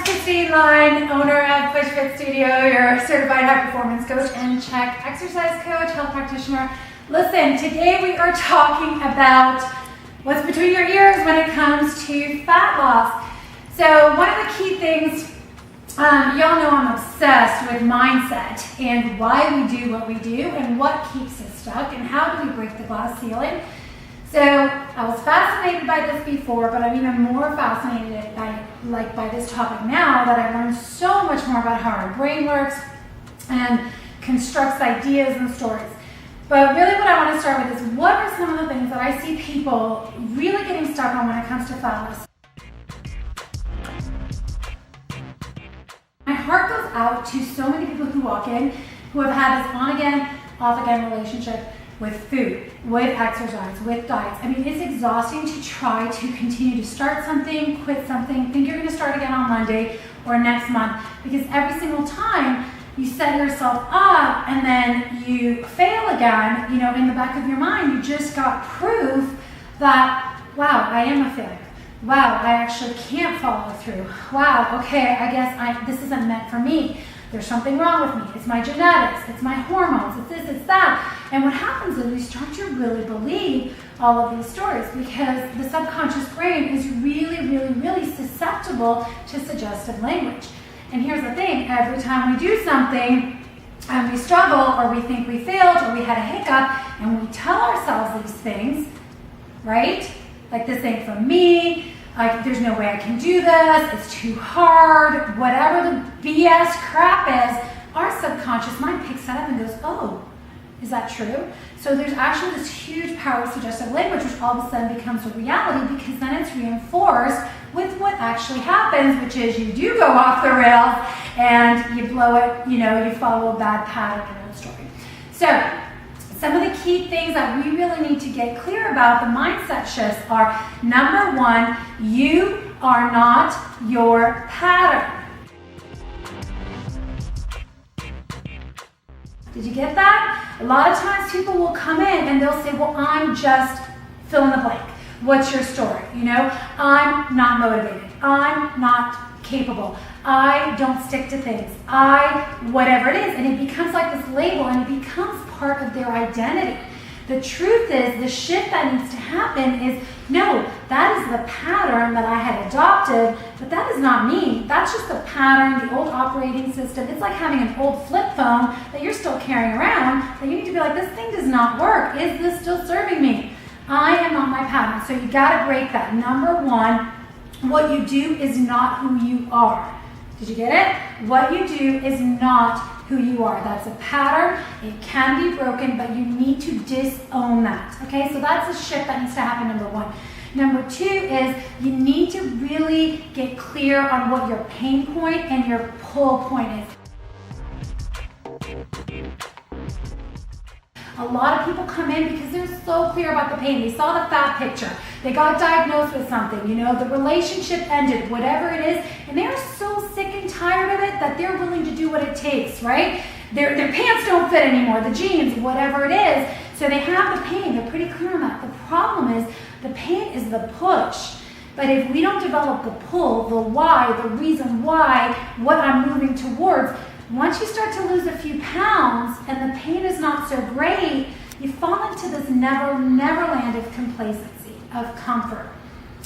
it's Christine Line, owner of Push Fit Studio, your certified high performance coach and check exercise coach, health practitioner. Listen, today we are talking about what's between your ears when it comes to fat loss. So one of the key things, y'all know I'm obsessed with mindset and why we do what we do and what keeps us stuck and how do we break the glass ceiling. So I was fascinated by this before, but I'm even more fascinated by this topic now that I learned so much more about how our brain works and constructs ideas and stories. But really what I want to start with is what are some of the things that I see people really getting stuck on when it comes to fat loss. My heart goes out to so many people who walk in who have had this on again, off again relationship with food, with exercise, with diets. I mean, it's exhausting to try to continue to start something, quit something, think you're gonna start again on Monday or next month, because every single time you set yourself up and then you fail again, you know, in the back of your mind, you just got proof that, wow, I am a failure. Wow, I actually can't follow through. Wow, okay, I guess this isn't meant for me. There's something wrong with me. It's my genetics, it's my hormones, it's this, it's that. And what happens is we start to really believe all of these stories because the subconscious brain is really susceptible to suggestive language. And here's the thing, every time we do something and we struggle or we think we failed or we had a hiccup and we tell ourselves these things, right? Like this ain't for me, like there's no way I can do this, it's too hard, whatever the BS crap is, our subconscious mind picks that up and goes, oh, is that true? So there's actually this huge power of suggestive language which all of a sudden becomes a reality because then it's reinforced with what actually happens, which is you do go off the rails and you blow it, you know, you follow a bad pattern in old story. So some of the key things that we really need to get clear about the mindset shifts are, number one, you are not your pattern. Did you get that? A lot of times people will come in and they'll say, well, I'm just fill in the blank. What's your story? You know, I'm not motivated. I'm not capable. I don't stick to things. Whatever it is. And it becomes like this label and it becomes part of their identity. The truth is, the shift that needs to happen is, no, that is the pattern that I had adopted, but that is not me. That's just the pattern, the old operating system. It's like having an old flip phone that you're still carrying around, that you need to be like, this thing does not work. Is this still serving me? I am not my pattern. So you got to break that. Number one, what you do is not who you are. Did you get it? What you do is not who you are. That's a pattern. It can be broken, but you need to disown that. Okay, so that's a shift that needs to happen, number one. Number two is you need to really get clear on what your pain point and your pull point is. A lot of people come in because they're so clear about the pain. They saw the fat picture. They got diagnosed with something, you know, the relationship ended, whatever it is, and they're so sick and tired of it that they're willing to do what it takes, right? Their pants don't fit anymore, the jeans, whatever it is. So they have the pain. They're pretty clear on that. The problem is the pain is the push. But if we don't develop the pull, the why, the reason why, what I'm moving towards, once you start to lose a few pounds and the pain is not so great, you fall into this never land of complacency, of comfort.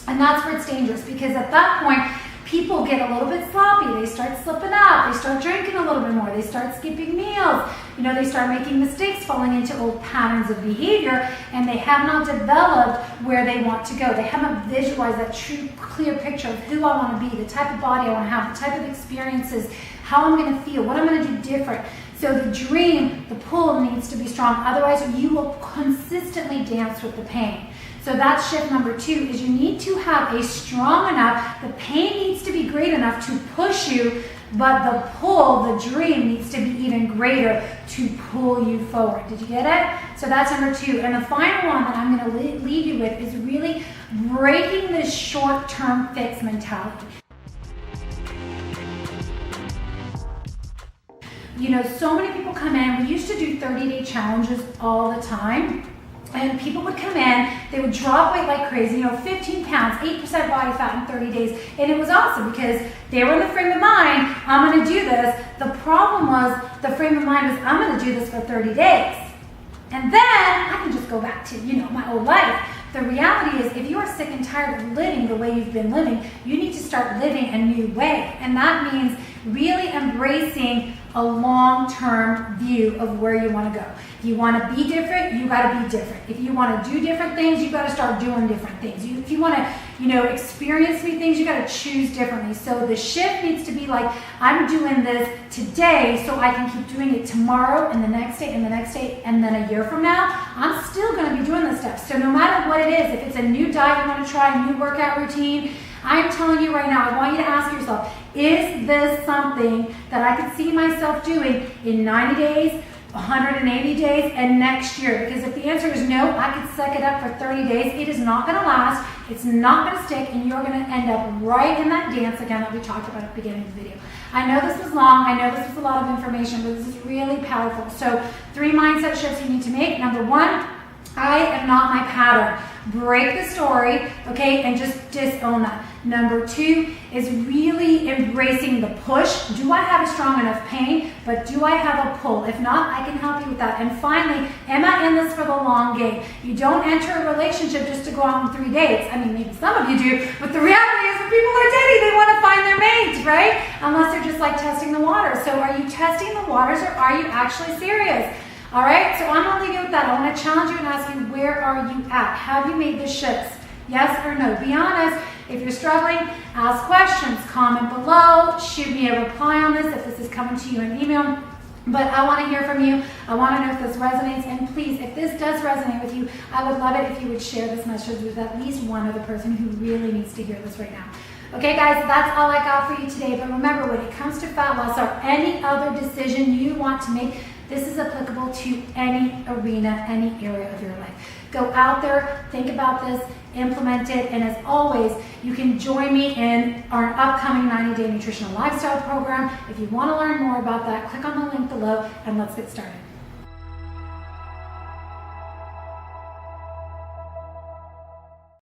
And that's where it's dangerous because at that point, people get a little bit sloppy. They start slipping up. They start drinking a little bit more. They start skipping meals. You know, they start making mistakes, falling into old patterns of behavior, and they have not developed where they want to go. They haven't visualized that true, clear picture of who I want to be, the type of body I want to have, the type of experiences, how I'm going to feel, what I'm going to do different. So the dream, the pull needs to be strong. Otherwise, you will consistently dance with the pain. So that's shift number two, is you need to have a strong enough, the pain needs to be great enough to push you, but the pull, the dream needs to be even greater to pull you forward. Did you get it? So that's number two. And the final one that I'm going to leave you with is really breaking this short-term fix mentality. You know, so many people come in, we used to do 30-day challenges all the time. And people would come in, they would drop weight like crazy, 15 pounds, 8% body fat in 30 days. And it was awesome because they were in the frame of mind, I'm gonna do this. The problem was, the frame of mind was, I'm gonna do this for 30 days. And then I can just go back to, my old life. The reality is, if you are sick and tired of living the way you've been living, you need to start living a new way. And that means really embracing a long-term view of where you want to go. If you want to be different, you got to be different. If you want to do different things, you got to start doing different things. If you want to, experience new things, you got to choose differently. So the shift needs to be like, I'm doing this today so I can keep doing it tomorrow and the next day and the next day, and then a year from now, I'm still going to be doing this stuff. So no matter what it is, if it's a new diet you want to try, a new workout routine, I'm telling you right now, I want you to ask yourself, is this something that I could see myself doing in 90 days, 180 days, and next year? Because if the answer is no, I could suck it up for 30 days. It is not going to last. It's not going to stick, and you're going to end up right in that dance again that we talked about at the beginning of the video. I know this was long. I know this was a lot of information, but this is really powerful. So 3 mindset shifts you need to make. Number 1, I am not my pattern. Break the story, okay, and just disown that. Number 2 is really embracing the push. Do I have a strong enough pain? But do I have a pull? If not, I can help you with that. And finally, am I in this for the long game? You don't enter a relationship just to go out on 3 dates. I mean, maybe some of you do, but the reality is when people are dating, they want to find their mate, right? Unless they're just like testing the water. So are you testing the waters, or are you actually serious? All right, so I'm going to leave you with that. I want to challenge you and ask you, where are you at? Have you made the shifts? Yes or no? Be honest. If you're struggling, ask questions, comment below, shoot me a reply on this if this is coming to you in email. But I want to hear from you. I want to know if this resonates. And please, if this does resonate with you, I would love it if you would share this message with at least one other person who really needs to hear this right now. Okay, guys, that's all I got for you today. But remember, when it comes to fat loss or any other decision you want to make, this is applicable to any arena, any area of your life. Go out there, think about this, implement it, and as always, you can join me in our upcoming 90-day nutritional lifestyle program. If you want to learn more about that, click on the link below and let's get started.